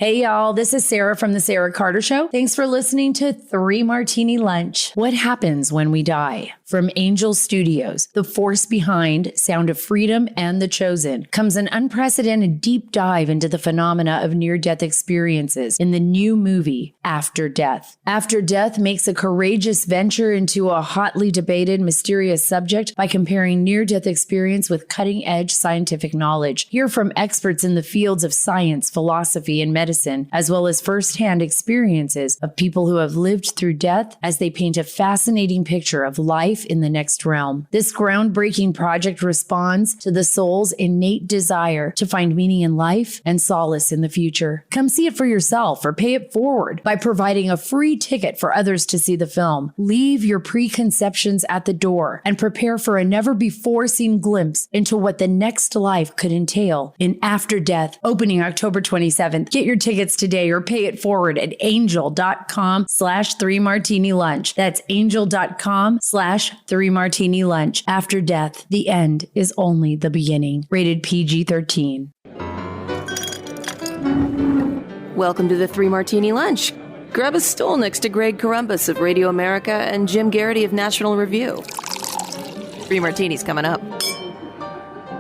Hey y'all, this is Sarah from The Sarah Carter Show. Thanks for listening to 3 Martini Lunch. What happens when we die? From Angel Studios, the force behind Sound of Freedom and The Chosen, comes an unprecedented deep dive into the phenomena of near-death experiences in the new movie, After Death. After Death makes a courageous venture into a hotly debated, mysterious subject by comparing near-death experience with cutting-edge scientific knowledge. Hear from experts in the fields of science, philosophy, and medicine, as well as firsthand experiences of people who have lived through death as they paint a fascinating picture of life in the next realm. This groundbreaking project responds to the soul's innate desire to find meaning in life and solace in the future. Come see it for yourself or pay it forward by providing a free ticket for others to see the film. Leave your preconceptions at the door and prepare for a never-before-seen glimpse into what the next life could entail in After Death, opening October 27th. Get your tickets today or pay it forward at angel.com/3martini-lunch. That's angel.com/3martini-lunch. After Death, the end is only the beginning. Rated PG-13. Welcome to the 3 Martini Lunch. Grab a stool next to Greg Columbus of Radio America and Jim Garrity of National Review. 3 Martinis coming up.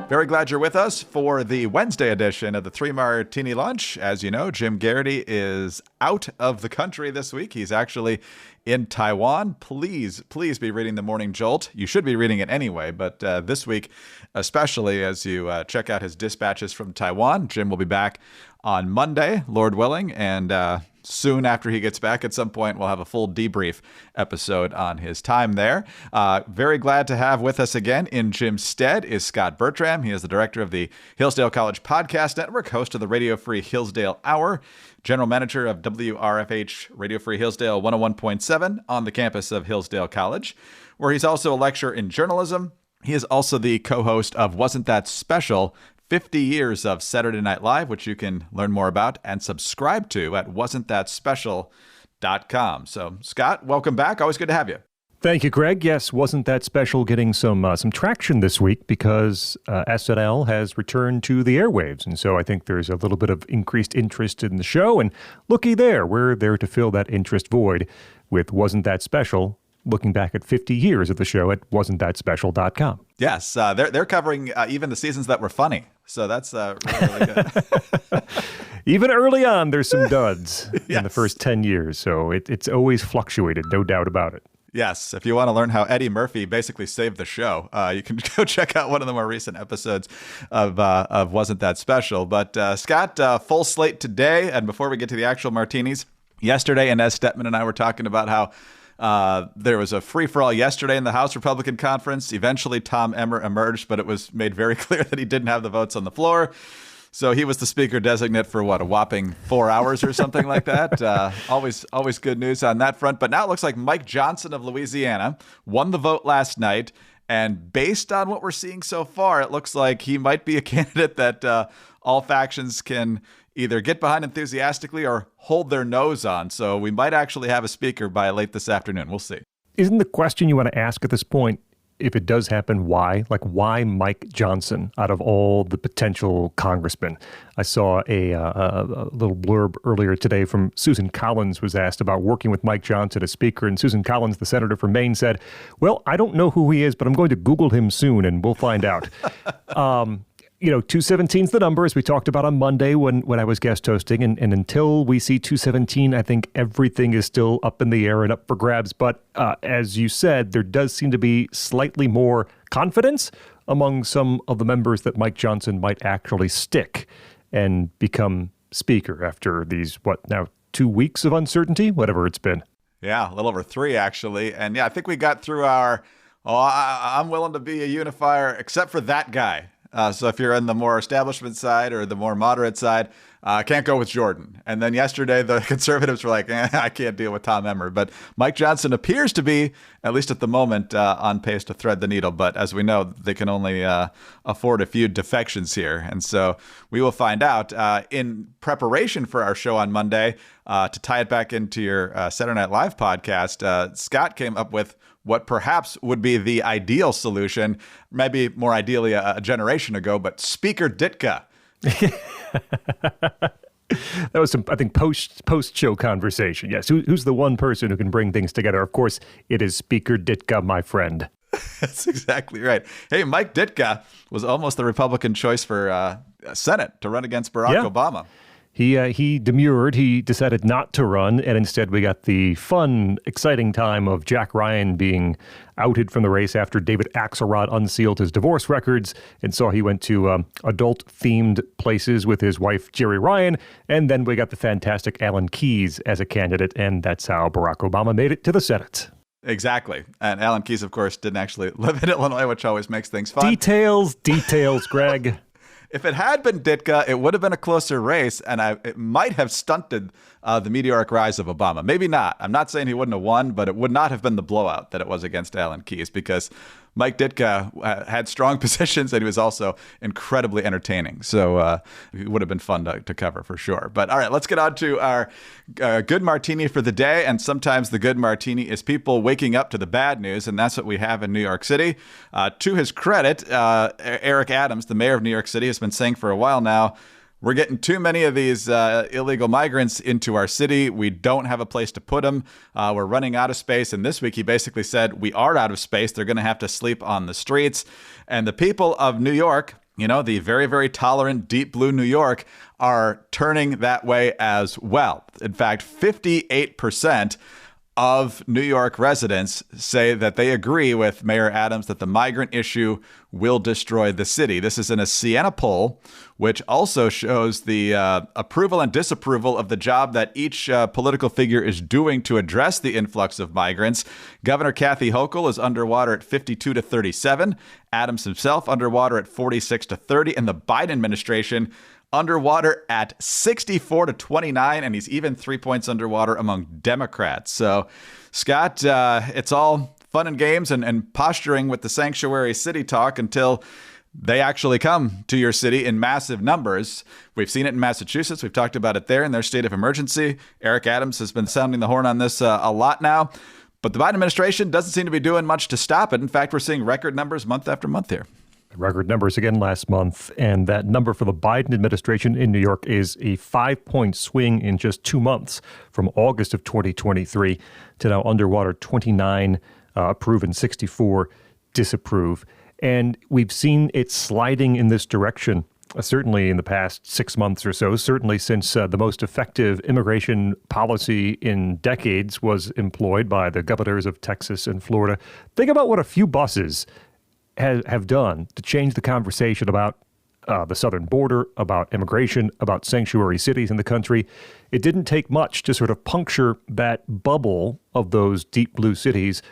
Very glad you're with us for the Wednesday edition of the 3 Martini Lunch. As you know, Jim Garrity is out of the country this week. He's actually in Taiwan. Please be reading the Morning Jolt. You should be reading it anyway, but this week, especially as you check out his dispatches from Taiwan, Jim will be back on Monday, Lord willing, and soon after he gets back at some point, we'll have a full debrief episode on his time there. Very glad to have with us again in Jim's stead is Scott Bertram. He is the director of the Hillsdale College Podcast Network, host of the Radio Free Hillsdale Hour, general manager of WRFH Radio Free Hillsdale 101.7 on the campus of Hillsdale College, where he's also a lecturer in journalism. He is also the co-host of Wasn't That Special? 50 years of Saturday Night Live, which you can learn more about and subscribe to at wasn'tthatspecial.com. So, Scott, welcome back. Always good to have you. Thank you, Greg. Yes, Wasn't That Special getting some traction this week because SNL has returned to the airwaves. And so I think there's a little bit of increased interest in the show. And looky there, we're there to fill that interest void with Wasn't That Special, looking back at 50 years of the show at wasn'tthatspecial.com. Yes, they're covering even the seasons that were funny. So that's really good. Even early on, there's some duds Yes. in the first 10 years. So it's always fluctuated, no doubt about it. Yes, if you want to learn how Eddie Murphy basically saved the show, you can go check out one of the more recent episodes of Wasn't That Special. But Scott, full slate today. And before we get to the actual martinis, yesterday Inez Stetman and I were talking about how there was a free-for-all yesterday in the House Republican Conference. Eventually, Tom Emmer emerged, but it was made very clear that he didn't have the votes on the floor. So he was the speaker designate for, a whopping 4 hours or something like that. Always good news on that front. But now it looks like Mike Johnson of Louisiana won the vote last night. And based on what we're seeing so far, it looks like he might be a candidate that all factions can either get behind enthusiastically or hold their nose on. So we might actually have a speaker by late this afternoon. We'll see. Isn't the question you want to ask at this point, if it does happen, why? Like, why Mike Johnson out of all the potential congressmen? I saw a little blurb earlier today from Susan Collins was asked about working with Mike Johnson as speaker. And Susan Collins, the senator from Maine, said, well, I don't know who he is, but I'm going to Google him soon and we'll find out. 217 is the number, as we talked about on Monday when I was guest hosting. And until we see 217, I think everything is still up in the air and up for grabs. But as you said, there does seem to be slightly more confidence among some of the members that Mike Johnson might actually stick and become speaker after these, 2 weeks of uncertainty, whatever it's been. Yeah, a little over 3, actually. And yeah, I think we got through our, I'm willing to be a unifier, except for that guy. So if you're on the more establishment side or the more moderate side, can't go with Jordan. And then yesterday, the conservatives were like, I can't deal with Tom Emmer. But Mike Johnson appears to be, at least at the moment, on pace to thread the needle. But as we know, they can only afford a few defections here. And so we will find out. In preparation for our show on Monday, to tie it back into your Saturday Night Live podcast, Scott came up with what perhaps would be the ideal solution, maybe more ideally a generation ago, but Speaker Ditka. That was some, I think, post-show conversation. Yes, who's the one person who can bring things together? Of course, it is Speaker Ditka, my friend. That's exactly right. Hey, Mike Ditka was almost the Republican choice for Senate to run against Barack Obama. He demurred. He decided not to run, and instead we got the fun, exciting time of Jack Ryan being outed from the race after David Axelrod unsealed his divorce records, and so he went to adult-themed places with his wife, Jerry Ryan, and then we got the fantastic Alan Keyes as a candidate, and that's how Barack Obama made it to the Senate. Exactly. And Alan Keyes, of course, didn't actually live in Illinois, which always makes things fun. Details, Greg. If it had been Ditka, it would have been a closer race, and it might have stunted the meteoric rise of Obama. Maybe not. I'm not saying he wouldn't have won, but it would not have been the blowout that it was against Alan Keyes, because Mike Ditka had strong positions, and he was also incredibly entertaining. So it would have been fun to cover for sure. But all right, let's get on to our good martini for the day. And sometimes the good martini is people waking up to the bad news, and that's what we have in New York City. To his credit, Eric Adams, the mayor of New York City, has been saying for a while now, we're getting too many of these illegal migrants into our city. We don't have a place to put them. We're running out of space. And this week, he basically said, we are out of space. They're going to have to sleep on the streets. And the people of New York, the very, very tolerant, deep blue New York, are turning that way as well. In fact, 58% of New York residents say that they agree with Mayor Adams that the migrant issue will destroy the city. This is in a Siena poll, which also shows the approval and disapproval of the job that each political figure is doing to address the influx of migrants. Governor Kathy Hochul is underwater at 52-37. Adams himself underwater at 46-30. And the Biden administration underwater at 64-29, and he's even 3 points underwater among Democrats. So, Scott, it's all fun and games and posturing with the sanctuary city talk until they actually come to your city in massive numbers. We've seen it in Massachusetts. We've talked about it there in their state of emergency. Eric Adams has been sounding the horn on this a lot now. But the Biden administration doesn't seem to be doing much to stop it. In fact, we're seeing record numbers month after month here. Record numbers again last month, and that number for the Biden administration in New York is a 5-point swing in just 2 months from August of 2023 to now underwater 29 approve and 64 disapprove. And we've seen it sliding in this direction, certainly in the past 6 months or so, certainly since the most effective immigration policy in decades was employed by the governors of Texas and Florida. Think about what a few buses have done to change the conversation about the southern border, about immigration, about sanctuary cities in the country. It didn't take much to sort of puncture that bubble of those deep blue cities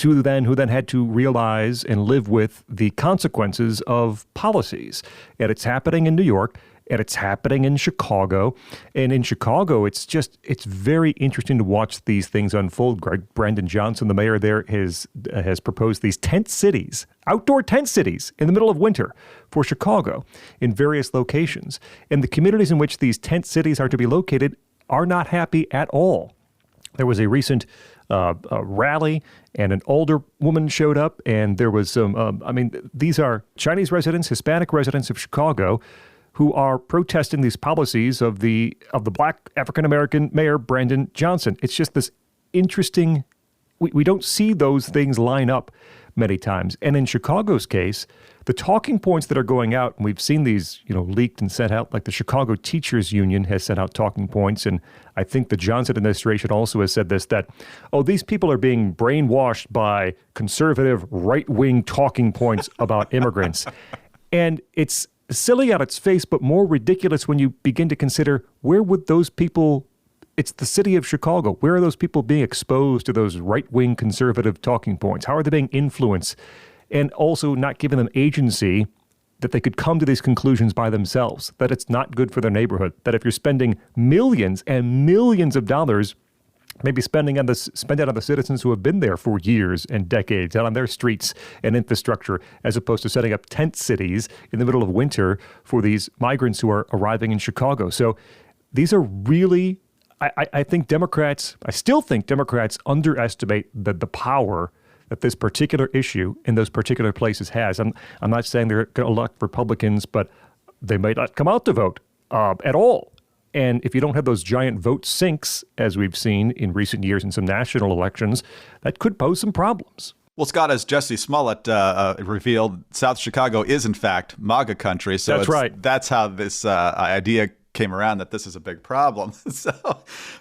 who then had to realize and live with the consequences of policies. And it's happening in New York, and it's happening in Chicago. And in Chicago, it's very interesting to watch these things unfold. Brandon Johnson, the mayor there, has proposed these tent cities, outdoor tent cities in the middle of winter for Chicago in various locations. And the communities in which these tent cities are to be located are not happy at all. There was a recent rally, and an older woman showed up, and there was some, these are Chinese residents, Hispanic residents of Chicago who are protesting these policies of the black African-American mayor, Brandon Johnson. It's just this interesting, we don't see those things line up many times. And in Chicago's case, the talking points that are going out, and we've seen these, leaked and sent out, like the Chicago Teachers Union has sent out talking points. And I think the Johnson administration also has said this, that, these people are being brainwashed by conservative right-wing talking points about immigrants. And it's silly on its face, but more ridiculous when you begin to consider where would those people, it's the city of Chicago, where are those people being exposed to those right-wing conservative talking points? How are they being influenced? And also not giving them agency that they could come to these conclusions by themselves, that it's not good for their neighborhood, that if you're spending millions and millions of dollars, maybe spend it on the citizens who have been there for years and decades, out on their streets and infrastructure, as opposed to setting up tent cities in the middle of winter for these migrants who are arriving in Chicago. So these are really, I still think Democrats underestimate the power that this particular issue in those particular places has. I'm not saying they're going to elect Republicans, but they might not come out to vote at all And if you don't have those giant vote sinks, as we've seen in recent years in some national elections, that could pose some problems. Well, Scott, as Jesse Smollett revealed, South Chicago is, in fact, MAGA country. So that's right. That's how this idea came around, that this is a big problem.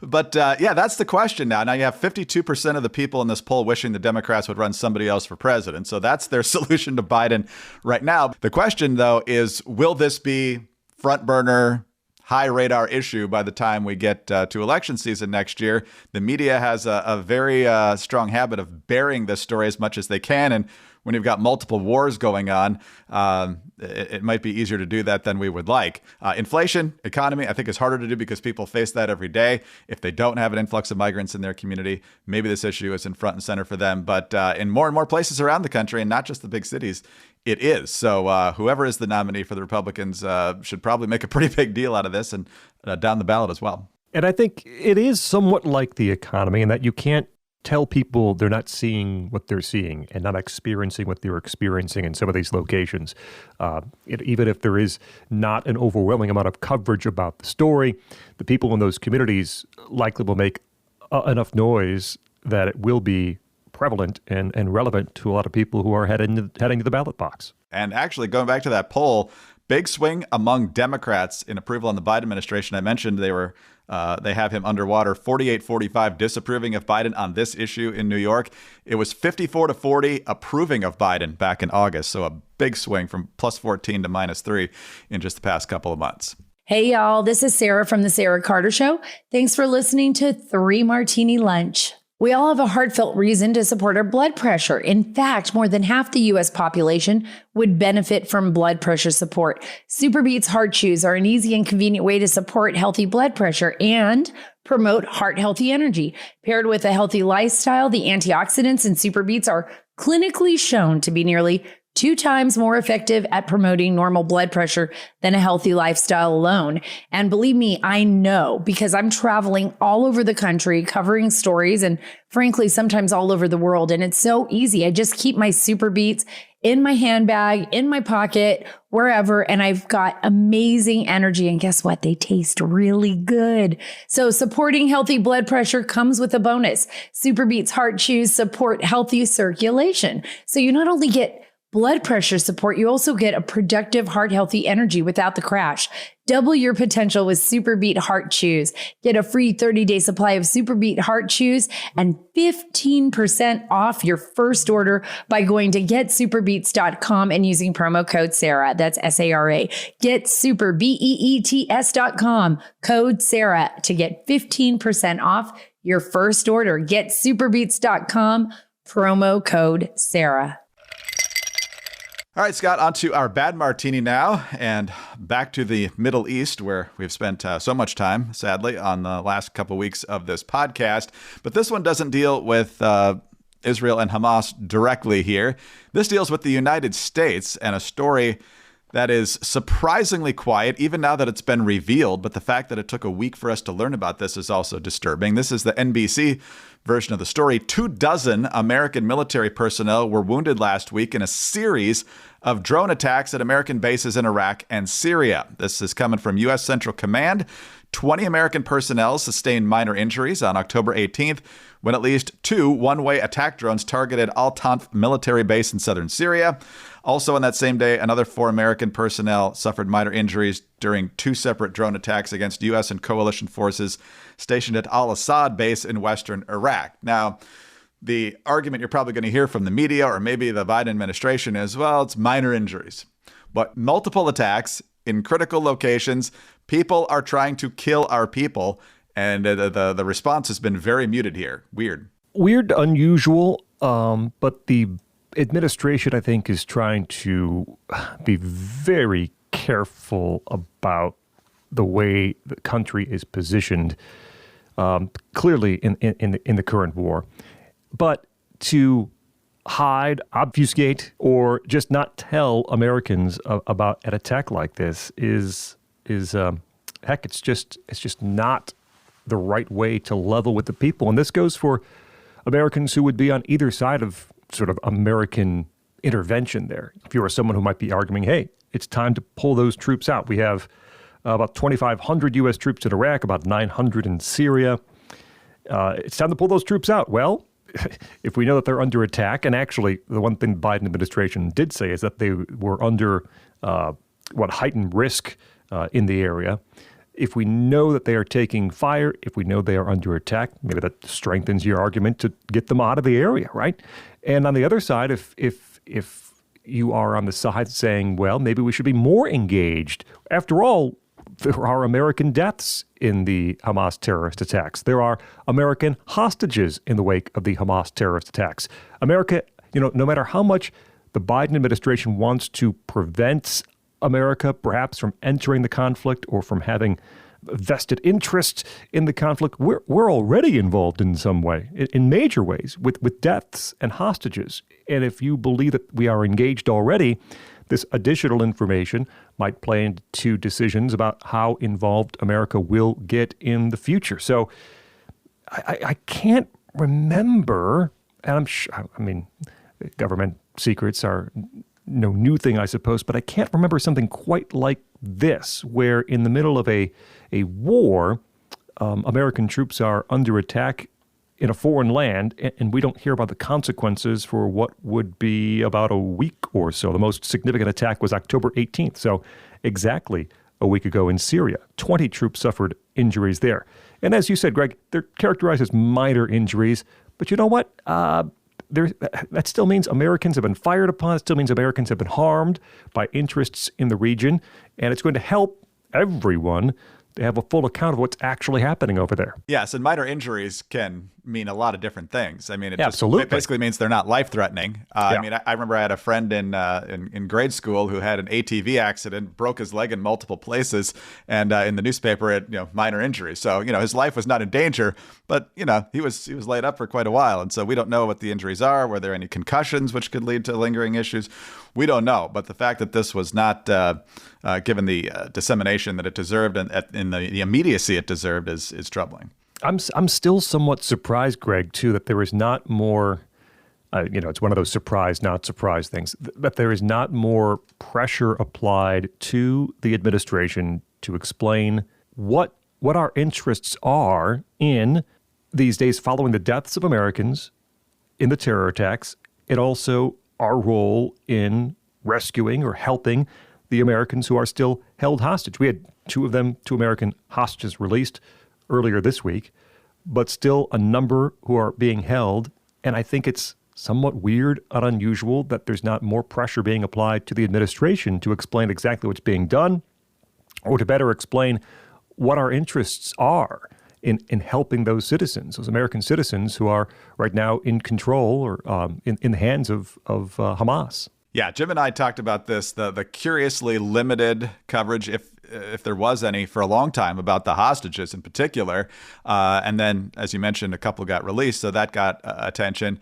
But that's the question now. Now you have 52% of the people in this poll wishing the Democrats would run somebody else for president. So that's their solution to Biden right now. The question, though, is will this be front burner, high radar issue by the time we get to election season next year? The media has a very strong habit of burying this story as much as they can. And when you've got multiple wars going on, it might be easier to do that than we would like. Inflation, economy, I think is harder to do because people face that every day. If they don't have an influx of migrants in their community, maybe this issue isn't front and center for them. But in more and more places around the country, and not just the big cities, it is. So whoever is the nominee for the Republicans should probably make a pretty big deal out of this and down the ballot as well. And I think it is somewhat like the economy in that you can't tell people they're not seeing what they're seeing and not experiencing what they're experiencing in some of these locations. Even if there is not an overwhelming amount of coverage about the story, the people in those communities likely will make enough noise that it will be prevalent and relevant to a lot of people who are heading to the ballot box. And actually, going back to that poll, big swing among Democrats in approval on the Biden administration. I mentioned they have him underwater, 48-45 disapproving of Biden on this issue in New York. It was 54-40 approving of Biden back in August. So a big swing from plus 14 to minus 3 in just the past couple of months. Hey, y'all, this is Sarah from The Sarah Carter Show. Thanks for listening to 3 Martini Lunch. We all have a heartfelt reason to support our blood pressure. In fact, more than half the U.S. population would benefit from blood pressure support. Superbeets Heart Chews are an easy and convenient way to support healthy blood pressure and promote heart-healthy energy. Paired with a healthy lifestyle, the antioxidants in Superbeets are clinically shown to be nearly 2 times more effective at promoting normal blood pressure than a healthy lifestyle alone. And believe me, I know because I'm traveling all over the country covering stories and frankly, sometimes all over the world. And it's so easy. I just keep my Superbeets in my handbag, in my pocket, wherever. And I've got amazing energy. And guess what? They taste really good. So supporting healthy blood pressure comes with a bonus. Superbeets Heart Chews support healthy circulation. So you not only get blood pressure support, you also get a productive, heart-healthy energy without the crash. Double your potential with Superbeet Heart Chews. Get a free 30-day supply of Superbeet Heart Chews and 15% off your first order by going to getsuperbeets.com and using promo code Sarah. That's S-A-R-A. Getsuperbeets.com, code Sarah to get 15% off your first order. Getsuperbeets.com, promo code Sarah. All right, Scott, on to our bad martini now, and back to the Middle East, where we've spent so much time, sadly, on the last couple weeks of this podcast. But this one doesn't deal with Israel and Hamas directly here. This deals with the United States and a story that is surprisingly quiet, even now that it's been revealed. But the fact that it took a week for us to learn about this is also disturbing. This is the NBC version of the story. 24 American military personnel were wounded last week in a series of drone attacks at American bases in Iraq and Syria. This is coming from U.S. Central Command. 20 American personnel sustained minor injuries on October 18th when at least 2 one-way attack drones targeted Al-Tanf military base in southern Syria. Also on that same day, another 4 American personnel suffered minor injuries during 2 separate drone attacks against U.S. and coalition forces stationed at Al-Assad base in western Iraq. Now, the argument you're probably going to hear from the media or maybe the Biden administration is, well, it's minor injuries. But multiple attacks in critical locations, people are trying to kill our people, and the response has been very muted here. Weird, unusual, but the administration, I think, is trying to be very careful about the way the country is positioned, clearly in the current war. But to hide, obfuscate, or just not tell Americans about an attack like this is heck, it's just not the right way to level with the people. And this goes for Americans who would be on either side of sort of American intervention there. If you are someone who might be arguing, hey, it's time to pull those troops out. We have about 2,500 U.S. troops in Iraq, about 900 in Syria. It's time to pull those troops out. Well, if we know that they're under attack, and actually the one thing the Biden administration did say is that they were under heightened risk in the area. If we know that they are taking fire, if we know they are under attack, maybe that strengthens your argument to get them out of the area, right? And on the other side, if you are on the side saying, well, maybe we should be more engaged. After all, there are American deaths in the Hamas terrorist attacks. There are American hostages in the wake of the Hamas terrorist attacks. America, no matter how much the Biden administration wants to prevent America perhaps from entering the conflict or from having vested interest in the conflict, we're already involved in some way, in major ways, with deaths and hostages. And if you believe that we are engaged already, this additional information might play into decisions about how involved America will get in the future. So I can't remember, and I'm sure, government secrets are no new thing, I suppose, but I can't remember something quite like this, where in the middle of a war, American troops are under attack in a foreign land, and we don't hear about the consequences for what would be about a week or so. The most significant attack was October 18th, so exactly a week ago in Syria. 20 troops suffered injuries there. And as you said, Greg, they're characterized as minor injuries, but you know what? That still means Americans have been fired upon. It still means Americans have been harmed by interests in the region. And it's going to help everyone to have a full account of what's actually happening over there. Yes, and minor injuries can mean a lot of different things. I mean, it basically means they're not life-threatening. I remember I had a friend in grade school who had an ATV accident, broke his leg in multiple places, and in the newspaper it minor injuries. So his life was not in danger, but he was laid up for quite a while, and so we don't know what the injuries are. Were there any concussions which could lead to lingering issues? We don't know. But the fact that this was not given the dissemination that it deserved and in the immediacy it deserved is troubling. I'm still somewhat surprised, Greg, too, that there is not more, it's one of those surprise, not surprise things, that there is not more pressure applied to the administration to explain what our interests are in these days following the deaths of Americans in the terror attacks, and also our role in rescuing or helping the Americans who are still held hostage. We had two American hostages released earlier this week, but still a number who are being held. And I think it's somewhat weird and unusual that there's not more pressure being applied to the administration to explain exactly what's being done, or to better explain what our interests are in helping those citizens, those American citizens who are right now in control or in the hands of Hamas. Yeah, Jim and I talked about this, the curiously limited coverage, if there was any, for a long time about the hostages in particular. And then, as you mentioned, a couple got released, so that got attention.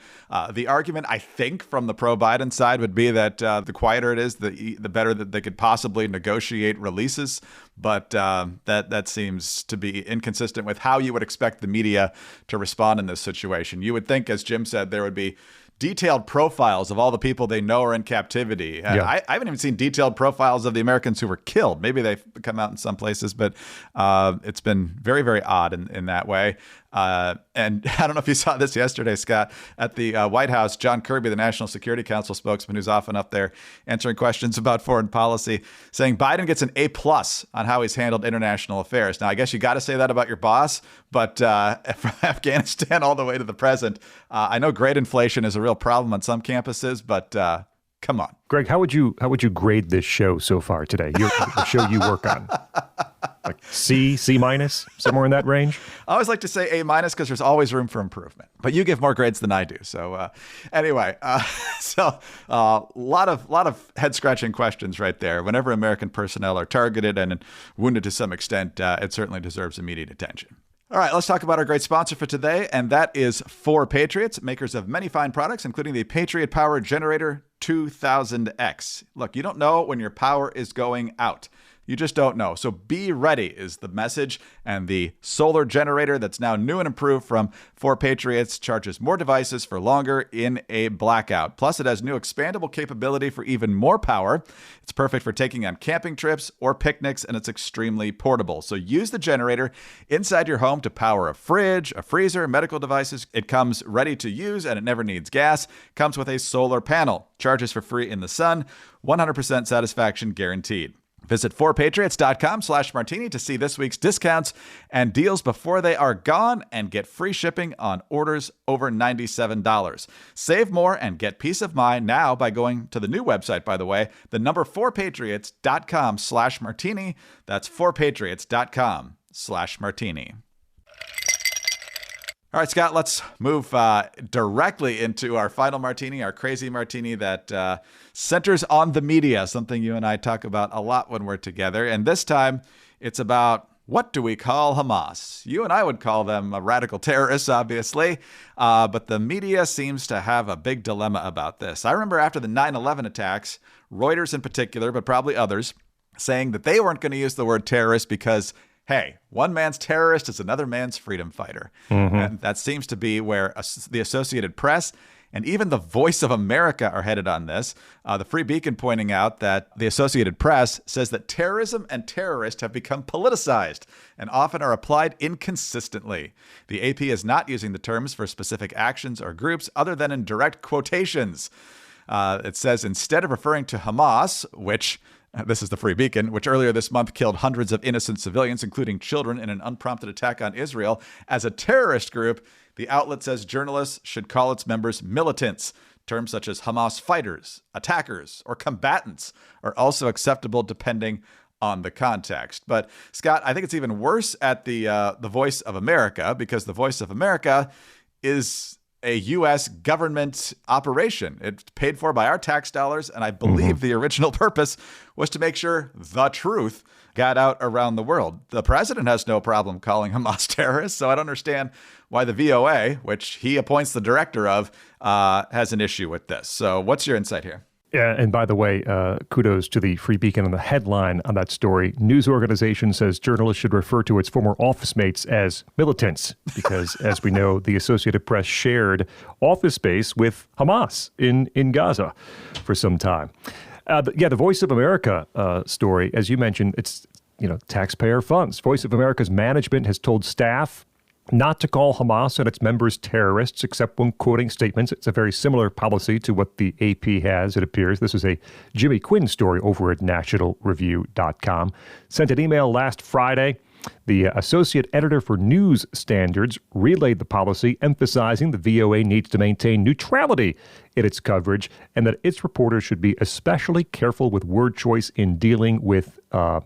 The argument, I think, from the pro-Biden side would be that the quieter it is, the better that they could possibly negotiate releases. But that seems to be inconsistent with how you would expect the media to respond in this situation. You would think, as Jim said, there would be detailed profiles of all the people they know are in captivity. I haven't even seen detailed profiles of the Americans who were killed. Maybe they've come out in some places, but it's been very, very odd in that way. And I don't know if you saw this yesterday, Scott, at the White House. John Kirby, the National Security Council spokesman, who's often up there answering questions about foreign policy, saying Biden gets an A+ on how he's handled international affairs. Now, I guess you got to say that about your boss, but from Afghanistan all the way to the present, I know grade inflation is a real problem on some campuses, but come on. Greg, how would you grade this show so far today? The show you work on. Like C minus, somewhere in that range? I always like to say A- because there's always room for improvement. But you give more grades than I do. So anyway, a lot of head scratching questions right there. Whenever American personnel are targeted and wounded to some extent, it certainly deserves immediate attention. All right, let's talk about our great sponsor for today, and that is 4Patriots, makers of many fine products, including the Patriot Power Generator 2000X. Look, you don't know when your power is going out. You just don't know. So be ready is the message. And the solar generator that's now new and improved from 4Patriots charges more devices for longer in a blackout. Plus, it has new expandable capability for even more power. It's perfect for taking on camping trips or picnics, and it's extremely portable. So use the generator inside your home to power a fridge, a freezer, medical devices. It comes ready to use, and it never needs gas. Comes with a solar panel. Charges for free in the sun. 100% satisfaction guaranteed. Visit 4patriots.com/martini to see this week's discounts and deals before they are gone, and get free shipping on orders over $97. Save more and get peace of mind now by going to the new website, by the way, the number 4patriots.com/martini. That's 4patriots.com/martini. All right, Scott, let's move directly into our final martini, our crazy martini that centers on the media, something you and I talk about a lot when we're together. And this time, it's about what do we call Hamas? You and I would call them radical terrorists, obviously, but the media seems to have a big dilemma about this. I remember after the 9/11 attacks, Reuters in particular, but probably others, saying that they weren't going to use the word terrorist because, hey, one man's terrorist is another man's freedom fighter. And that seems to be where the Associated Press and even the Voice of America are headed on this. The Free Beacon pointing out that the Associated Press says that terrorism and terrorist have become politicized and often are applied inconsistently. The AP is not using the terms for specific actions or groups other than in direct quotations. It says instead of referring to Hamas, which this is the Free Beacon, which earlier this month killed hundreds of innocent civilians, including children, in an unprompted attack on Israel, as a terrorist group, the outlet says journalists should call its members militants. Terms such as Hamas fighters, attackers, or combatants are also acceptable depending on the context. But Scott, I think it's even worse at the Voice of America, because the Voice of America is a U.S. government operation. It's paid for by our tax dollars, and I believe the original purpose was to make sure the truth got out around the world. The president has no problem calling Hamas terrorists, so I don't understand why the VOA, which he appoints the director of, has an issue with this. So what's your insight here? Yeah, and by the way, kudos to the Free Beacon on the headline on that story. News organization says journalists should refer to its former office mates as militants because, as we know, the Associated Press shared office space with Hamas in Gaza for some time. The Voice of America story, as you mentioned, it's taxpayer funds. Voice of America's management has told staff not to call Hamas and its members terrorists, except when quoting statements. It's a very similar policy to what the AP has, it appears. This is a Jimmy Quinn story over at nationalreview.com. Sent an email last Friday. The associate editor for news standards relayed the policy, emphasizing the VOA needs to maintain neutrality in its coverage and that its reporters should be especially careful with word choice in dealing with a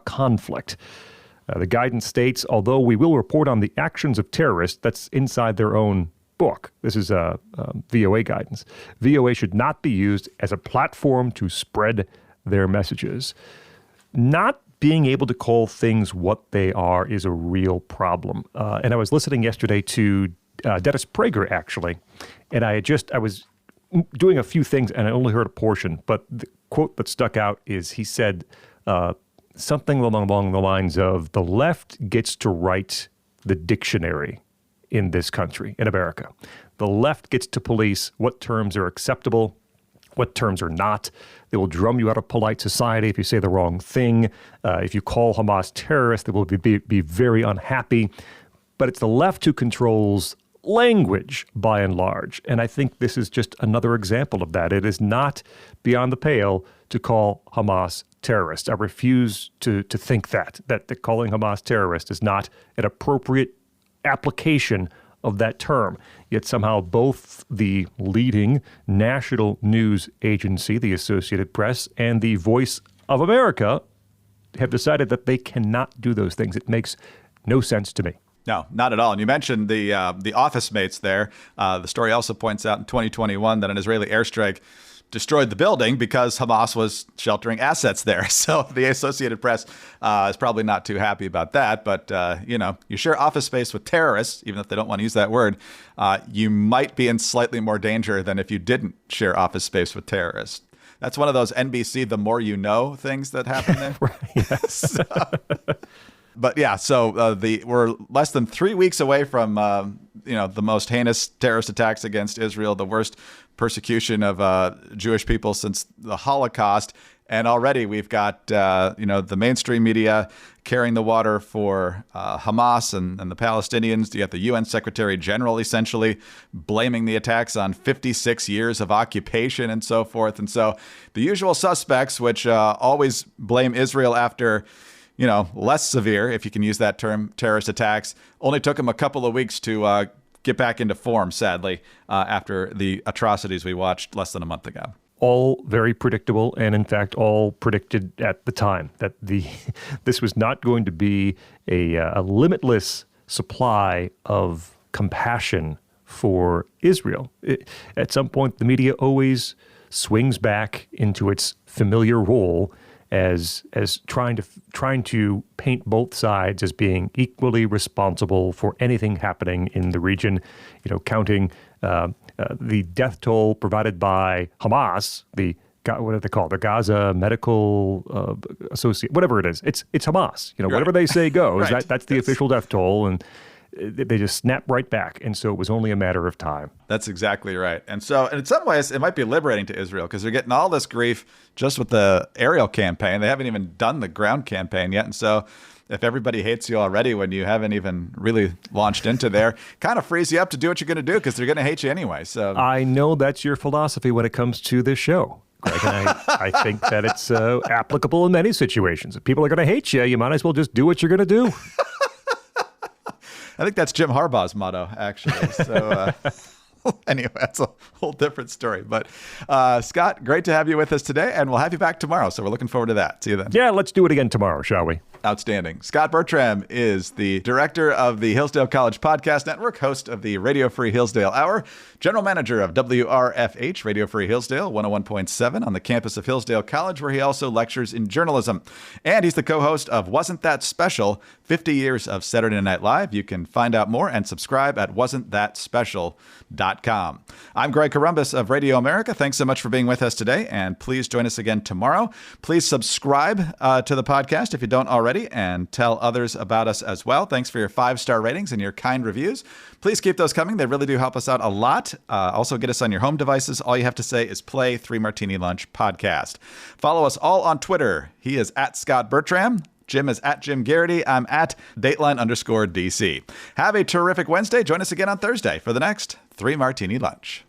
conflict. The guidance states, although we will report on the actions of terrorists, that's inside their own book. This is VOA guidance. VOA should not be used as a platform to spread their messages. Not being able to call things what they are is a real problem. And I was listening yesterday to Dennis Prager, actually, and I was doing a few things and I only heard a portion, but the quote that stuck out is he said, something along the lines of the left gets to write the dictionary in this country, in America. The left gets to police what terms are acceptable, what terms are not. They will drum you out of polite society if you say the wrong thing. If you call Hamas terrorists, they will be very unhappy. But it's the left who controls language by and large. And I think this is just another example of that. It is not beyond the pale to call Hamas terrorists. I refuse to think that calling Hamas terrorist is not an appropriate application of that term. Yet somehow both the leading national news agency, the Associated Press, and the Voice of America have decided that they cannot do those things. It makes no sense to me. No, not at all. And you mentioned the office mates there. The story also points out in 2021 that an Israeli airstrike destroyed the building because Hamas was sheltering assets there. So the Associated Press is probably not too happy about that. But, you share office space with terrorists, even if they don't want to use that word, you might be in slightly more danger than if you didn't share office space with terrorists. That's one of those NBC "the more you know" things that happen there. Right, yes. But yeah, so we're less than 3 weeks away from the most heinous terrorist attacks against Israel, the worst persecution of Jewish people since the Holocaust. And already we've got, the mainstream media carrying the water for Hamas and the Palestinians. You got the UN Secretary General essentially blaming the attacks on 56 years of occupation and so forth. And so the usual suspects, which always blame Israel after, less severe, if you can use that term, terrorist attacks, only took them a couple of weeks to get back into form, sadly, after the atrocities we watched less than a month ago. All very predictable, and in fact, all predicted at the time that this was not going to be a limitless supply of compassion for Israel. At some point, the media always swings back into its familiar role as trying to paint both sides as being equally responsible for anything happening in the region. Counting the death toll provided by Hamas, what are they called? The Gaza Medical Associate, whatever it is. It's Hamas. Whatever they say goes. Right. That's the official death toll, and they just snap right back. And so it was only a matter of time. That's exactly right. And so in some ways, it might be liberating to Israel because they're getting all this grief just with the aerial campaign. They haven't even done the ground campaign yet. And so if everybody hates you already when you haven't even really launched into there, kind of frees you up to do what you're going to do because they're going to hate you anyway. So I know that's your philosophy when it comes to this show, Greg, and I think that it's applicable in many situations. If people are going to hate you, you might as well just do what you're going to do. I think that's Jim Harbaugh's motto, actually. So anyway, that's a whole different story. But Scott, great to have you with us today, and we'll have you back tomorrow. So we're looking forward to that. See you then. Yeah, let's do it again tomorrow, shall we? Outstanding. Scott Bertram is the director of the Hillsdale College Podcast Network, host of the Radio Free Hillsdale Hour, general manager of WRFH, Radio Free Hillsdale, 101.7 on the campus of Hillsdale College, where he also lectures in journalism. And he's the co-host of Wasn't That Special, 50 Years of Saturday Night Live. You can find out more and subscribe at wasn'tthatspecial.com. I'm Greg Corumbus of Radio America. Thanks so much for being with us today, and please join us again tomorrow. Please subscribe to the podcast if you don't already, and tell others about us as well. Thanks for your 5-star ratings and your kind reviews. Please keep those coming. They really do help us out a lot. Also, get us on your home devices. All you have to say is play 3 Martini Lunch podcast. Follow us all on Twitter. He is at Scott Bertram. Jim is at Jim Garrity. I'm at Dateline_DC. Have a terrific Wednesday. Join us again on Thursday for the next 3 Martini Lunch.